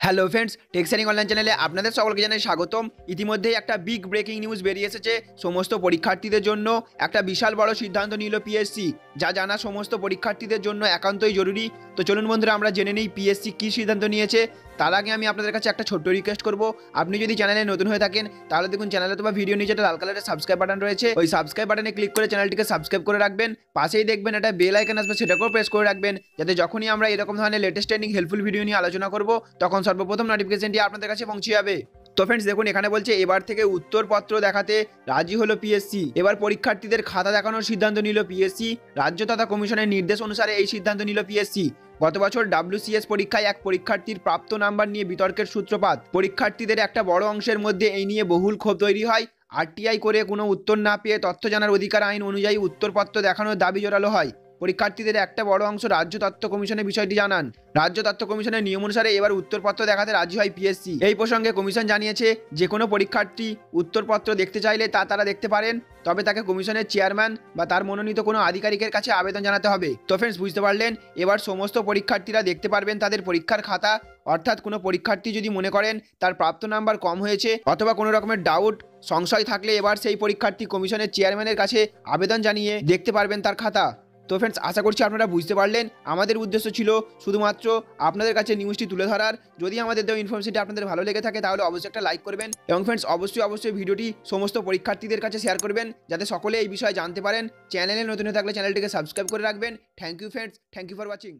Hello friends, টেক্সারিং online চ্যানেলে আপনাদের সকলকে জানাই স্বাগতম। ইতিমধ্যেই একটা বিগ ব্রেকিং নিউজ বেরিয়ে এসেছে। সমস্ত পরীক্ষার্থীদের জন্য একটা বিশাল বড় সিদ্ধান্ত নিল পিএসসি, যা জানা সমস্ত পরীক্ষার্থীদের জন্য একান্তই জরুরি। তো চলুন বন্ধুরা, আমরা জেনে নিই পিএসসি কী সিদ্ধান্ত নিয়েছে। তার আগে আমি আপনাদের কাছে একটা ছোট্ট রিকোয়েস্ট করব, আপনি যদি চ্যানেলে নতুন হয়ে থাকেন তাহলে দেখুন চ্যানেলে অথবা ভিডিও নিচে একটা লাল কালারের সাবস্ক্রাইব বাটন রয়েছে, ওই সাবস্ক্রাইব বাটনে ক্লিক করে চ্যানেলটিকে সাবস্ক্রাইব করে রাখবেন। পাশেই দেখবেন একটা বেল আইকন আসবে, সেটাকেও প্রেস করে রাখবেন, যাতে যখনই আমরা এরকম ধরনের লেটেস্ট ট্রেন্ডিং হেল্পফুল ভিডিও নিয়ে আলোচনা করব তখন সর্বপ্রথম নোটিফিকেশনটি আপনাদের কাছে পৌঁছে যাবে। তো ফ্রেন্ডস দেখুন, এখানে বলছে এবার থেকে উত্তরপত্র দেখাতে রাজি হলো পিএসসি। এবার পরীক্ষার্থীদের খাতা দেখানোর সিদ্ধান্ত নিল পিএসসি। রাজ্য তথা কমিশনের নির্দেশ অনুসারে এই সিদ্ধান্ত নিল পিএসসি। গত বছর WCS পরীক্ষায় এক পরীক্ষার্থীর প্রাপ্ত নাম্বার নিয়ে বিতর্কের সূত্রপাত। পরীক্ষার্থীদের একটা বড় অংশের মধ্যে এই নিয়ে বহুল ক্ষোভ তৈরি হয়। RTI করে কোনো উত্তর না পেয়ে তথ্য জানার অধিকার আইন অনুযায়ী উত্তরপত্র দেখানোর দাবি জোরালো হয়। পরীক্ষার্থীদের একটা বড় অংশ রাজ্য তথ্য কমিশনের বিষয়টি জানান। রাজ্য তথ্য কমিশনের নিয়ম অনুসারে এবার উত্তরপত্র দেখাতে রাজি হয় পিএসসি। এই প্রসঙ্গে কমিশন জানিয়েছে, যে কোনো পরীক্ষার্থী উত্তরপত্র দেখতে চাইলে তারা দেখতে পারেন, তবে তাকে কমিশনের চেয়ারম্যান বা তার মনোনীত কোনো আধিকারিকের কাছে আবেদন জানাতে হবে। তো ফ্রেন্ডস বুঝতে পারলেন, এবার সমস্ত পরীক্ষার্থীরা দেখতে পারবেন তাদের পরীক্ষার খাতা। অর্থাৎ কোনো পরীক্ষার্থী যদি মনে করেন তার প্রাপ্ত নাম্বার কম হয়েছে অথবা কোনো রকমের ডাউট সংশয় থাকলে এবার সেই পরীক্ষার্থী কমিশনের চেয়ারম্যানের কাছে আবেদন জানিয়ে দেখতে পারবেন তার খাতা। তো ফ্রেন্ডস, আশা করছি আপনারা বুঝতে পারলেন। আমাদের উদ্দেশ্য ছিল শুধুমাত্র আপনাদের কাছে নিউজটি তুলে ধরার। যদি আমাদের দেওয়া ইনফরমেশনটি আপনাদের ভালো লেগে থাকে তাহলে অবশ্যই একটা লাইক করবেন, এবং ফ্রেন্ডস অবশ্যই ভিডিওটি সমস্ত পরীক্ষার্থীদের কাছে শেয়ার করবেন, যাতে সকলে এই বিষয়ে জানতে পারেন। চ্যানেলে নতুন হয়ে থাকলে চ্যানেলটিকে সাবস্ক্রাইব করে রাখবেন। Thank you friends, thank you for watching.